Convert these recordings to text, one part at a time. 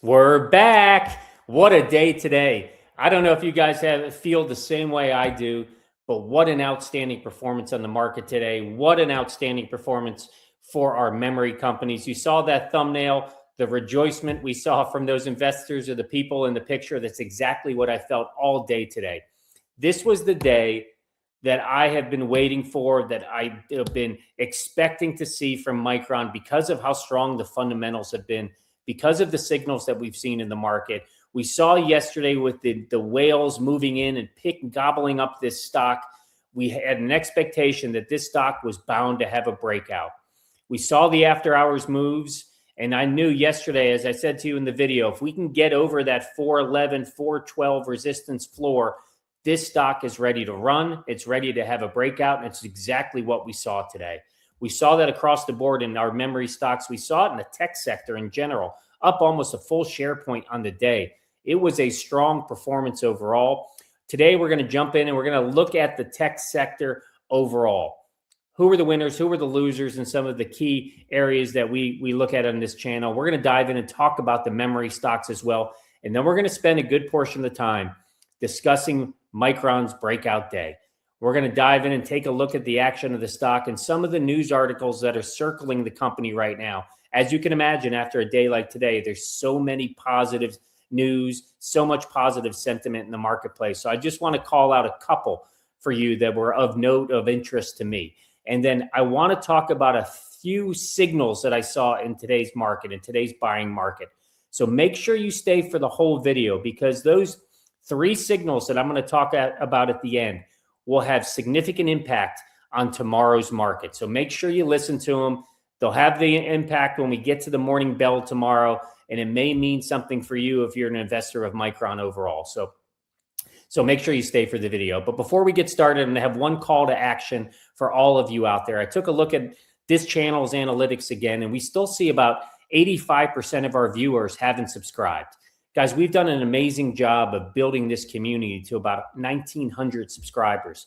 We're back. What a day today. I don't know if you guys feel the same way I do, but what an outstanding performance on the market today. What an outstanding performance for our memory companies. You saw that thumbnail, the rejoicement we saw from those investors or the people in the picture. That's exactly what I felt all day today. This was the day that I have been waiting for, that I have been expecting to see from Micron because of how strong the fundamentals have been, because of the signals that we've seen in the market. We saw yesterday with the whales moving in and gobbling up this stock. We had an expectation that this stock was bound to have a breakout. We saw the after hours moves, and I knew yesterday, as I said to you in the video, if we can get over that 411, 412 resistance floor, this stock is ready to run. It's ready to have a breakout, and it's exactly what we saw today. We saw that across the board in our memory stocks. We saw it in the tech sector in general, up almost a full share point on the day. It was a strong performance overall. Today, we're going to jump in and we're going to look at the tech sector overall. Who were the winners? Who were the losers? And some of the key areas that we look at on this channel. We're going to dive in and talk about the memory stocks as well. And then we're going to spend a good portion of the time discussing Micron's breakout day. We're going to dive in and take a look at the action of the stock and some of the news articles that are circling the company right now. As you can imagine, after a day like today, there's so many positive news, so much positive sentiment in the marketplace. So I just want to call out a couple for you that were of note, of interest to me. And then I want to talk about a few signals that I saw in today's market, in today's buying market. So make sure you stay for the whole video, because those three signals that I'm going to talk about at the end will have significant impact on tomorrow's market. So make sure you listen to them. They'll have the impact when we get to the morning bell tomorrow, and it may mean something for you if you're an investor of Micron overall. So make sure you stay for the video. But before we get started, I'm going to have one call to action for all of you out there. I took a look at this channel's analytics again, and we still see about 85% of our viewers haven't subscribed. Guys, we've done an amazing job of building this community to about 1,900 subscribers.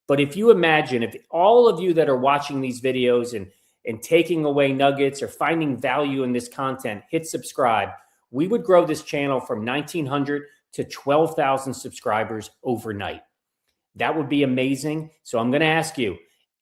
But if you imagine, if all of you that are watching these videos and taking away nuggets or finding value in this content, hit subscribe, we would grow this channel from 1,900 to 12,000 subscribers overnight. That would be amazing. So I'm going to ask you,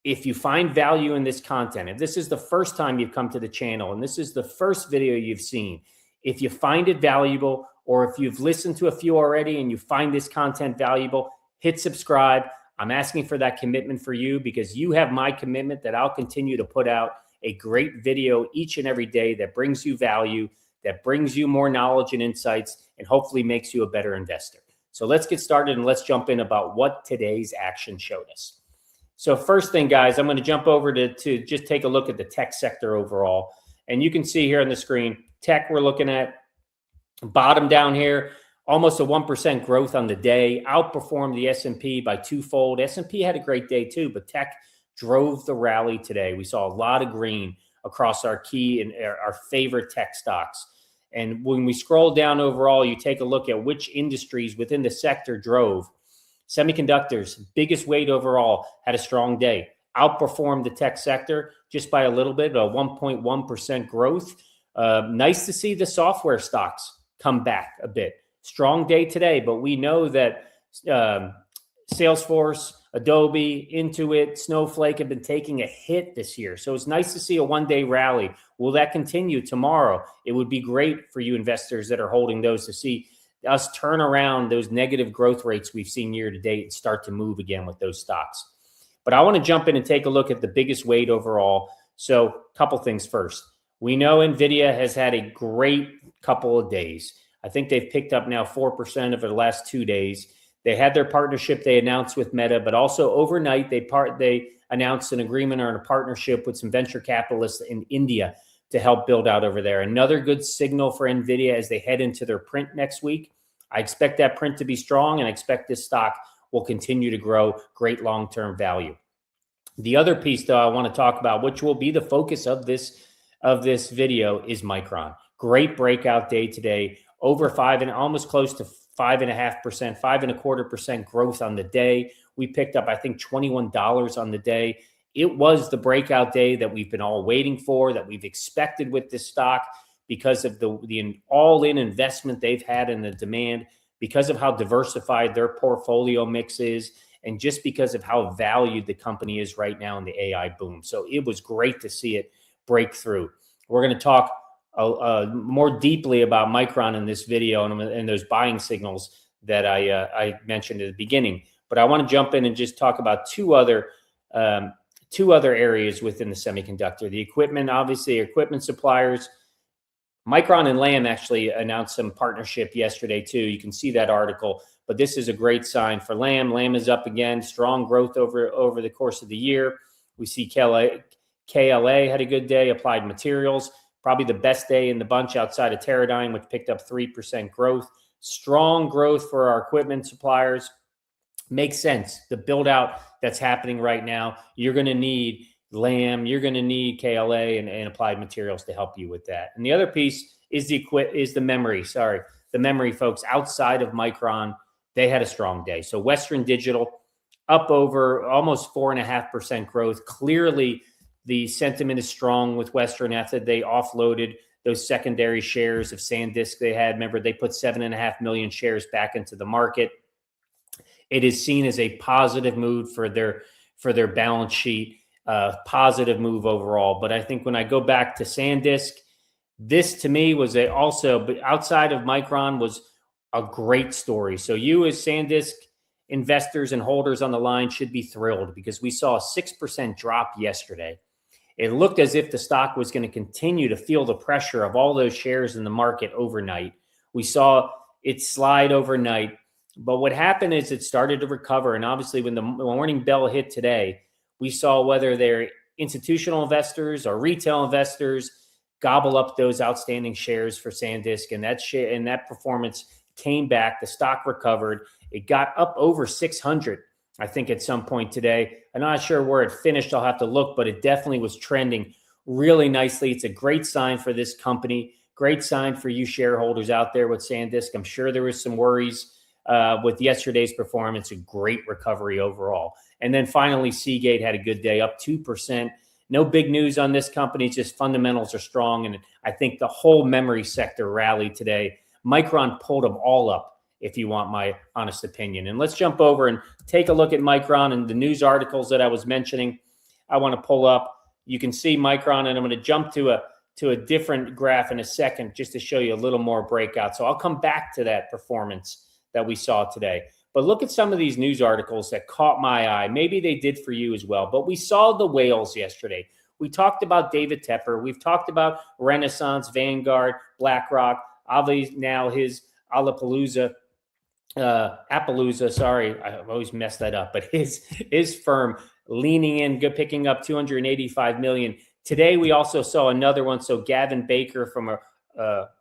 if you find value in this content, if this is the first time you've come to the channel and this is the first video you've seen, if you find it valuable, or if you've listened to a few already and you find this content valuable, hit subscribe. I'm asking for that commitment for you, because you have my commitment that I'll continue to put out a great video each and every day that brings you value, that brings you more knowledge and insights, and hopefully makes you a better investor. So let's get started and let's jump in about what today's action showed us. So first thing, guys, I'm going to jump over to just take a look at the tech sector overall. And you can see here on the screen, tech, we're looking at bottom down here, almost a 1% growth on the day, outperformed the S&P by twofold. S&P had a great day too, but tech drove the rally today. We saw a lot of green across our key and our favorite tech stocks. And when we scroll down overall, you take a look at which industries within the sector drove. Semiconductors, biggest weight overall, had a strong day, outperformed the tech sector just by a little bit, a 1.1% growth. Nice to see the software stocks come back a bit. Strong day today, but we know that Salesforce, Adobe, Intuit, Snowflake have been taking a hit this year. So it's nice to see a one-day rally. Will that continue tomorrow? It would be great for you investors that are holding those to see us turn around those negative growth rates we've seen year to date and start to move again with those stocks. But I want to jump in and take a look at the biggest weight overall. So a couple things first. We know NVIDIA has had a great couple of days. I think they've picked up now 4% over the last 2 days. They had their partnership they announced with Meta, but also overnight they announced an agreement or a partnership with some venture capitalists in India to help build out over there. Another good signal for NVIDIA as they head into their print next week. I expect that print to be strong, and I expect this stock will continue to grow great long-term value. The other piece, though, I want to talk about, which will be the focus of this video, is Micron. Great breakout day today, over almost close to 5.5%, 5.25% growth on the day. We picked up, I think, $21 on the day. It was the breakout day that we've been all waiting for, that we've expected with this stock, because of the all-in investment they've had in the demand, because of how diversified their portfolio mix is, and just because of how valued the company is right now in the AI boom. So it was great to see it break through. We're going to talk more deeply about Micron in this video and those buying signals that I mentioned at the beginning. But I want to jump in and just talk about two other areas within the semiconductor. The equipment, obviously, equipment suppliers. Micron and Lam actually announced some partnership yesterday too. You can see that article, but this is a great sign for Lam. Lam is up again, strong growth over the course of the year. We see KLA had a good day. Applied Materials, probably the best day in the bunch outside of Teradyne, which picked up 3% growth. Strong growth for our equipment suppliers. Makes sense. The build out that's happening right now, you're going to need Lam, you're going to need KLA and Applied Materials to help you with that. And the other piece is the memory. Sorry, the memory folks outside of Micron, they had a strong day. So Western Digital up over almost 4.5% growth. Clearly, the sentiment is strong with Western after they offloaded those secondary shares of SanDisk they had. Remember, they put 7.5 million shares back into the market. It is seen as a positive move for their balance sheet, positive move overall. But I think when I go back to SanDisk, this to me was but outside of Micron was a great story. So you as SanDisk investors and holders on the line should be thrilled because we saw a 6% drop yesterday. It looked as if the stock was going to continue to feel the pressure of all those shares in the market overnight. We saw it slide overnight. But what happened is it started to recover. And obviously, when the morning bell hit today, we saw whether they're institutional investors or retail investors gobble up those outstanding shares for SanDisk. And that performance came back. The stock recovered. It got up over 600, I think, at some point today. I'm not sure where it finished. I'll have to look, but it definitely was trending really nicely. It's a great sign for this company. Great sign for you shareholders out there with SanDisk. I'm sure there was some worries with yesterday's performance. A great recovery overall. And then finally, Seagate had a good day, up 2%. No big news on this company. It's just fundamentals are strong. And I think the whole memory sector rallied today. Micron pulled them all up, if you want my honest opinion. And let's jump over and take a look at Micron and the news articles that I was mentioning. I want to pull up. You can see Micron, and I'm going to jump to a different graph in a second just to show you a little more breakout. So I'll come back to that performance that we saw today. But look at some of these news articles that caught my eye. Maybe they did for you as well. But we saw the whales yesterday. We talked about David Tepper. We've talked about Renaissance, Vanguard, BlackRock, obviously now his Appaloosa, sorry, I always mess that up, but his firm leaning in, picking up $285 million. Today, we also saw another one. So Gavin Baker from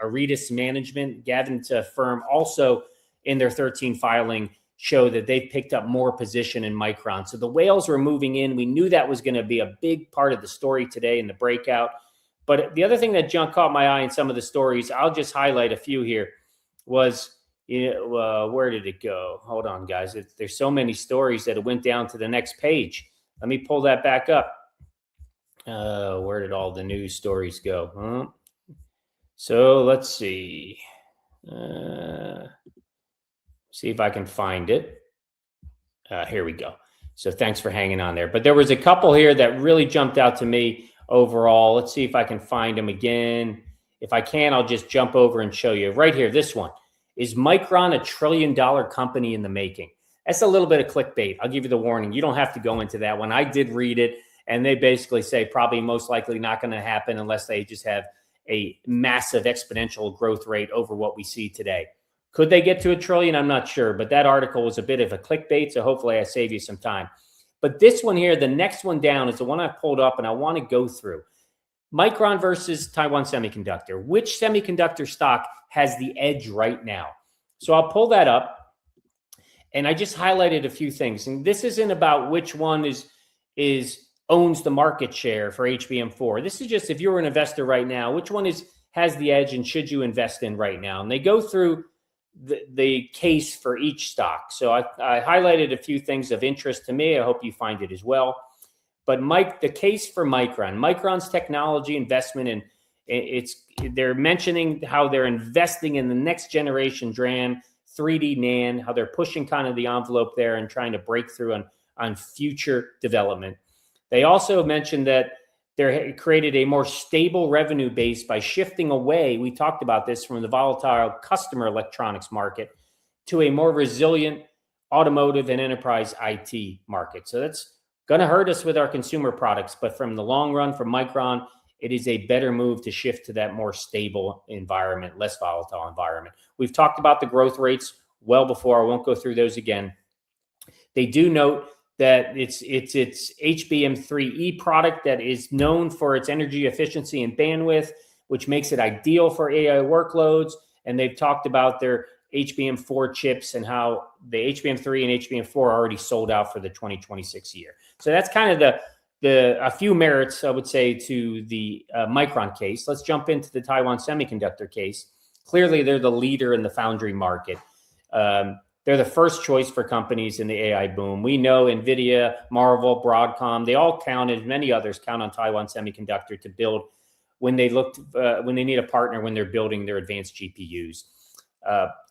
Aretas Management, Gavin's firm, also in their 13 filing, show that they've picked up more position in Micron. So the whales were moving in. We knew that was going to be a big part of the story today in the breakout. But the other thing that caught my eye in some of the stories, I'll just highlight a few here, was, where did it go? Hold on, guys. There's so many stories that it went down to the next page. Let me pull that back up. Where did all the news stories go? So let's see. See if I can find it. Here we go. So thanks for hanging on there. But there was a couple here that really jumped out to me overall. Let's see if I can find them again. If I can, I'll just jump over and show you. Right here, this one. Is Micron a $1 trillion company in the making? That's a little bit of clickbait. I'll give you the warning. You don't have to go into that one. I did read it, and they basically say probably most likely not going to happen unless they just have a massive exponential growth rate over what we see today. Could they get to $1 trillion? I'm not sure, but that article was a bit of a clickbait, so hopefully I save you some time. But this one here, the next one down, is the one I pulled up, and I want to go through. Micron versus Taiwan Semiconductor. Which semiconductor stock has the edge right now? So I'll pull that up, and I just highlighted a few things. And this isn't about which one owns the market share for HBM4. This is just if you're an investor right now, which one has the edge and should you invest in right now? And they go through the case for each stock. So I highlighted a few things of interest to me. I hope you find it as well. But the case for Micron's technology investment They're mentioning how they're investing in the next generation DRAM, 3D NAND, how they're pushing kind of the envelope there and trying to break through on future development. They also mentioned that they created a more stable revenue base by shifting away, we talked about this, from the volatile customer electronics market to a more resilient automotive and enterprise IT market. So that's going to hurt us with our consumer products, but from the long run, for Micron, it is a better move to shift to that more stable environment, less volatile environment. We've talked about the growth rates well before. I won't go through those again. They do note that it's HBM3E product that is known for its energy efficiency and bandwidth, which makes it ideal for AI workloads. And they've talked about their HBM4 chips and how the HBM3 and HBM4 are already sold out for the 2026 year. So that's kind of a few merits, I would say, to the Micron case. Let's jump into the Taiwan Semiconductor case. Clearly, they're the leader in the foundry market. They're the first choice for companies in the AI boom. We know NVIDIA, Marvell, Broadcom, they all counted, many others count on Taiwan Semiconductor to build when they need a partner when they're building their advanced GPUs.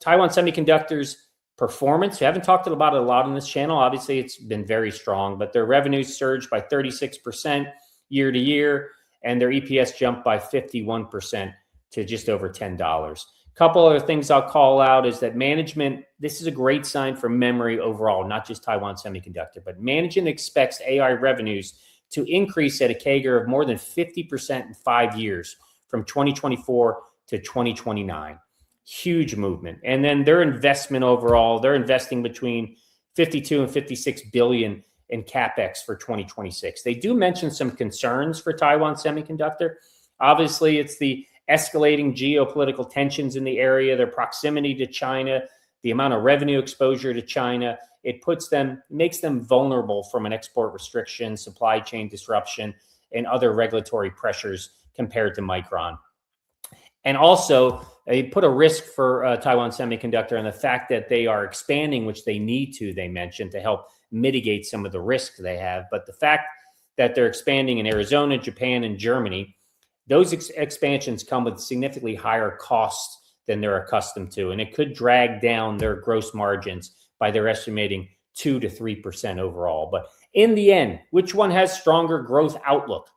Taiwan Semiconductor's performance, we haven't talked about it a lot on this channel. Obviously, it's been very strong, but their revenues surged by 36% year to year, and their EPS jumped by 51% to just over $10. Couple other things I'll call out is that management, this is a great sign for memory overall, not just Taiwan Semiconductor, but management expects AI revenues to increase at a CAGR of more than 50% in 5 years from 2024 to 2029. Huge movement. And then their investment overall, they're investing between 52 and 56 billion in CapEx for 2026. They do mention some concerns for Taiwan Semiconductor. Obviously, it's the escalating geopolitical tensions in the area, their proximity to China, the amount of revenue exposure to China. It makes them vulnerable from an export restriction, supply chain disruption, and other regulatory pressures compared to Micron. And also, they put a risk for Taiwan Semiconductor on the fact that they are expanding, which they need to, they mentioned, to help mitigate some of the risk they have. But the fact that they're expanding in Arizona, Japan, and Germany, those expansions come with significantly higher costs than they're accustomed to, and it could drag down their gross margins by their estimating 2 to 3% overall. But in the end, which one has stronger growth outlook?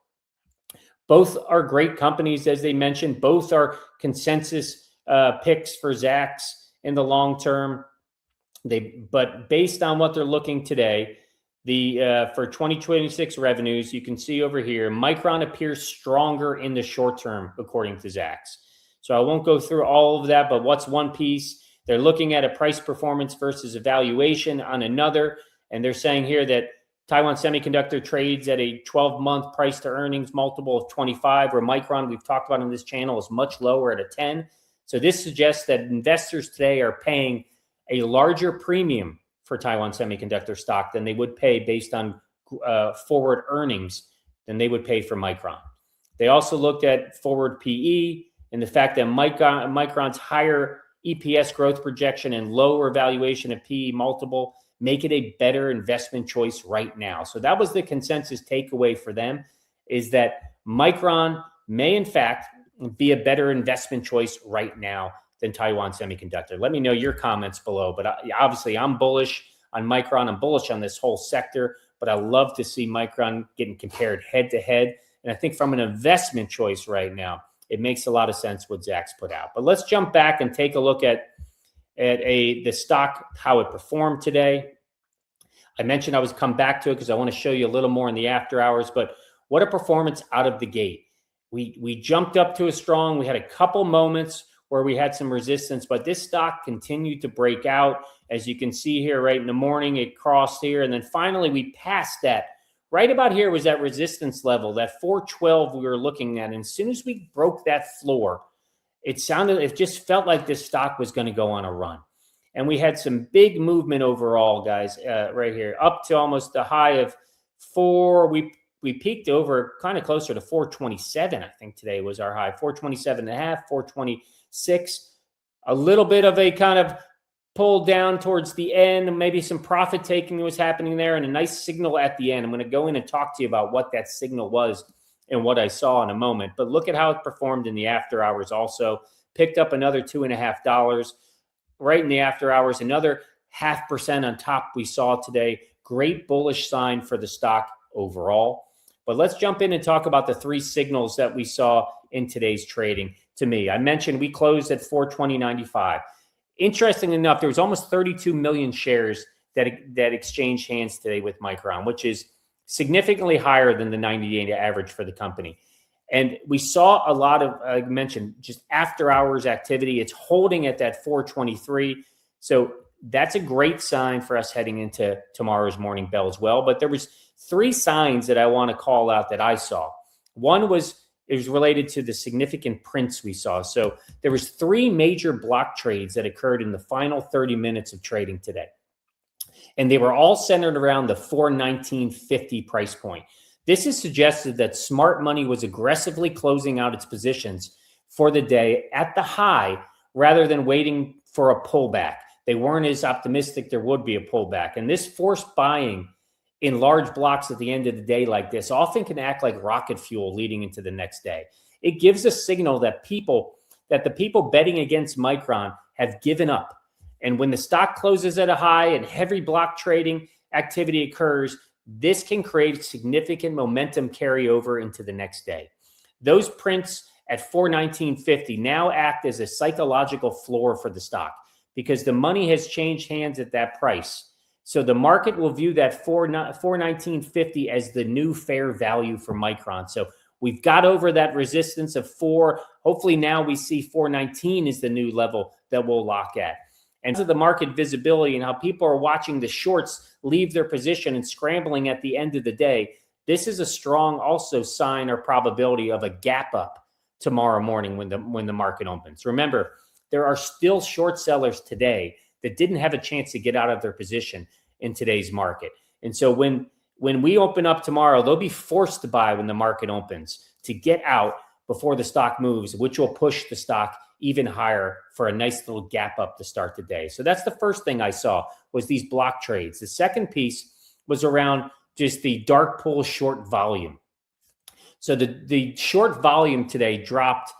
Both are great companies, as they mentioned. Both are consensus picks for Zacks in the long term. But based on what they're looking today, for 2026 revenues, you can see over here, Micron appears stronger in the short term, according to Zacks. So I won't go through all of that, but what's one piece? They're looking at a price performance versus evaluation on another, and they're saying here that Taiwan Semiconductor trades at a 12-month price to earnings multiple of 25, where Micron, we've talked about on this channel, is much lower at a 10. So this suggests that investors today are paying a larger premium for Taiwan Semiconductor stock than they would pay based on forward earnings than they would pay for Micron. They also looked at forward PE and the fact that Micron's higher EPS growth projection and lower valuation of PE multiple make it a better investment choice right now. So that was the consensus takeaway for them, is that Micron may in fact be a better investment choice right now than Taiwan Semiconductor. Let me know your comments below. But obviously, I'm bullish on Micron. I'm bullish on this whole sector. But I love to see Micron getting compared head to head. And I think from an investment choice right now, it makes a lot of sense what Zacks put out. But let's jump back and take a look at the stock, how it performed today. I mentioned I was come back to it because I want to show you a little more in the after hours. But what a performance out of the gate. We jumped up to a strong. We had a couple moments where we had some resistance, but this stock continued to break out. As you can see here, right in the morning, it crossed here, and then finally we passed that. Right about here was that resistance level, that 412 we were looking at. And as soon as we broke that floor, it just felt like this stock was going to go on a run. And we had some big movement overall, guys, right here, up to almost the high of 4. We peaked over kind of closer to 427, I think today was our high, 427.5, 426. A little bit of a kind of pull down towards the end, maybe some profit taking was happening there, and a nice signal at the end. I'm going to go in and talk to you about what that signal was and what I saw in a moment. But look at how it performed in the after hours also. Picked up another $2.50 right in the after hours, another 0.5% on top we saw today. Great bullish sign for the stock overall. But let's jump in and talk about the three signals that we saw in today's trading. To me, I mentioned we closed at 420.95. Interestingly enough, there was almost 32 million shares that exchanged hands today with Micron, which is significantly higher than the 90-day average for the company. And we saw a lot of, I mentioned, just after hours activity. It's holding at that 423. So that's a great sign for us heading into tomorrow's morning bell as well. But there was three signs that I want to call out that I saw. One was, it was related to the significant prints we saw. So there was three major block trades that occurred in the final 30 minutes of trading today. And they were all centered around the 419.50 price point. This has suggested that smart money was aggressively closing out its positions for the day at the high rather than waiting for a pullback. They weren't as optimistic there would be a pullback. And this forced buying in large blocks at the end of the day like this often can act like rocket fuel leading into the next day. It gives a signal that the people betting against Micron have given up. And when the stock closes at a high and heavy block trading activity occurs, this can create significant momentum carryover into the next day. Those prints at 419.50 now act as a psychological floor for the stock because the money has changed hands at that price. So the market will view that 419.50 as the new fair value for Micron. So we've got over that resistance of 4. Hopefully now we see 419 is the new level that we'll lock at. And to the market visibility and how people are watching the shorts leave their position and scrambling at the end of the day, this is a strong also sign or probability of a gap up tomorrow morning when the market opens. Remember, there are still short sellers today that didn't have a chance to get out of their position in today's market. And so when we open up tomorrow, they'll be forced to buy when the market opens to get out before the stock moves, which will push the stock even higher for a nice little gap up to start the day. So that's the first thing I saw was these block trades. The second piece was around just the dark pool short volume. So the short volume today dropped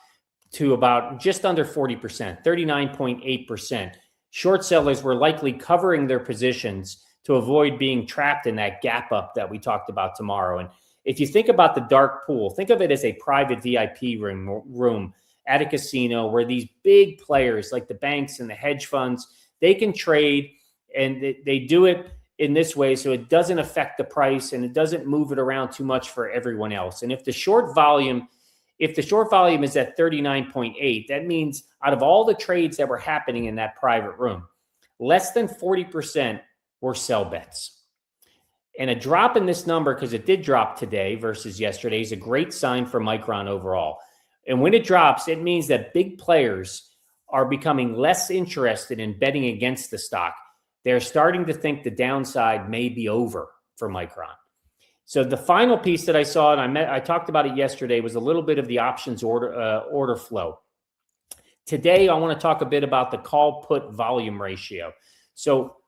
to about just under 40%, 39.8%. Short sellers were likely covering their positions to avoid being trapped in that gap up that we talked about tomorrow. And if you think about the dark pool, think of it as a private VIP room at a casino where these big players like the banks and the hedge funds, they can trade, and they do it in this way so it doesn't affect the price and it doesn't move it around too much for everyone else. And if the short volume is at 39.8, that means out of all the trades that were happening in that private room, less than 40% were sell bets. And a drop in this number, because it did drop today versus yesterday, is a great sign for Micron overall. And when it drops, it means that big players are becoming less interested in betting against the stock. They're starting to think the downside may be over for Micron. So the final piece that I saw, and I talked about it yesterday, was a little bit of the options order flow. Today, I want to talk a bit about the call-put volume ratio. So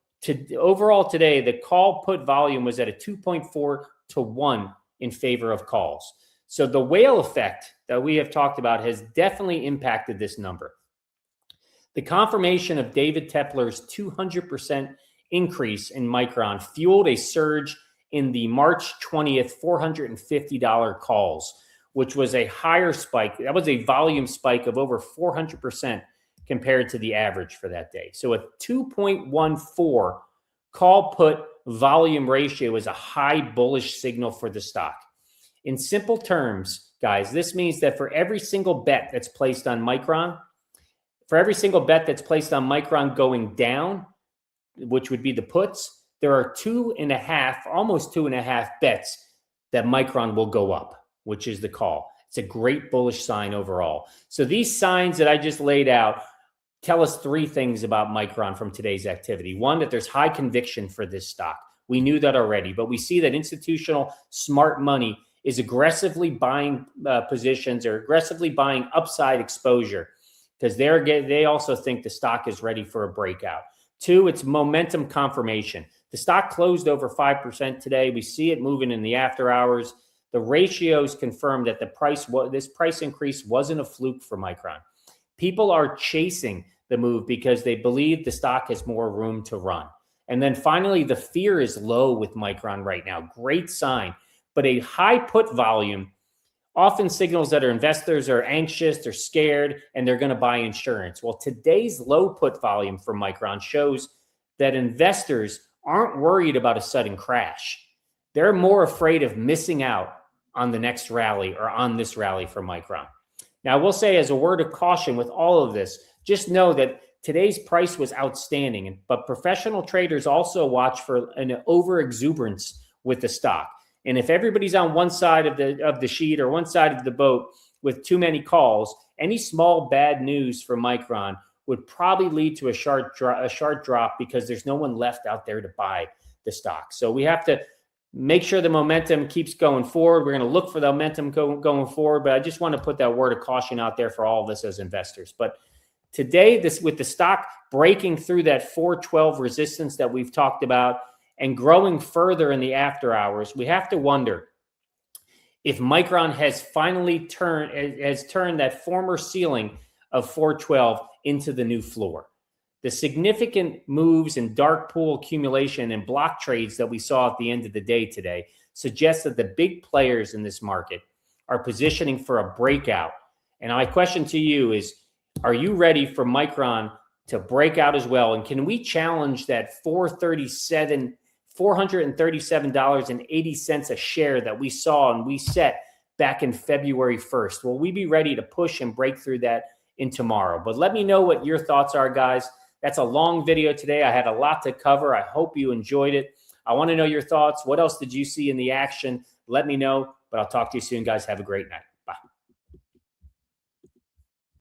overall today, the call-put volume was at a 2.4 to 1 in favor of calls. So the whale effect that we have talked about has definitely impacted this number. The confirmation of David Tepper's 200% increase in Micron fueled a surge in the March 20th $450 calls, which was a higher spike. That was a volume spike of over 400% compared to the average for that day. So a 2.14 call put volume ratio is a high bullish signal for the stock. In simple terms, guys, this means that for every single bet that's placed on Micron, going down, which would be the puts, there are 2.5, almost 2.5 bets that Micron will go up, which is the call. It's a great bullish sign overall. So these signs that I just laid out tell us three things about Micron from today's activity. One, that there's high conviction for this stock. We knew that already, but we see that institutional smart money is aggressively buying positions or aggressively buying upside exposure because they also think the stock is ready for a breakout. Two, it's momentum confirmation. The stock closed over 5% today. We see it moving in the after hours. The ratios confirm that this price increase wasn't a fluke for Micron. People are chasing the move because they believe the stock has more room to run. And then finally, the fear is low with Micron right now. Great sign. But a high put volume often signals that our investors are anxious, they're scared, and they're going to buy insurance. Well, today's low put volume for Micron shows that investors aren't worried about a sudden crash. They're more afraid of missing out on the next rally or on this rally for Micron. Now, I will say, as a word of caution with all of this, just know that today's price was outstanding, but professional traders also watch for an over-exuberance with the stock. And if everybody's on one side of the sheet or one side of the boat with too many calls, any small bad news for Micron would probably lead to a sharp drop because there's no one left out there to buy the stock. So we have to make sure the momentum keeps going forward. We're going to look for the momentum going forward, but I just want to put that word of caution out there for all of us as investors. But today, with the stock breaking through that 412 resistance that we've talked about and growing further in the after hours, we have to wonder if Micron has finally turned that former ceiling of 412 into the new floor. The significant moves in dark pool accumulation and block trades that we saw at the end of the day today suggest that the big players in this market are positioning for a breakout. And my question to you is, are you ready for Micron to break out as well? And can we challenge that $437.80 a share that we saw and we set back in February 1st? Will we be ready to push and break through that in tomorrow? But let me know what your thoughts are, guys. That's a long video today. I had a lot to cover. I hope you enjoyed it. I want to know your thoughts. What else did you see in the action? Let me know, but I'll talk to you soon, guys. Have a great night.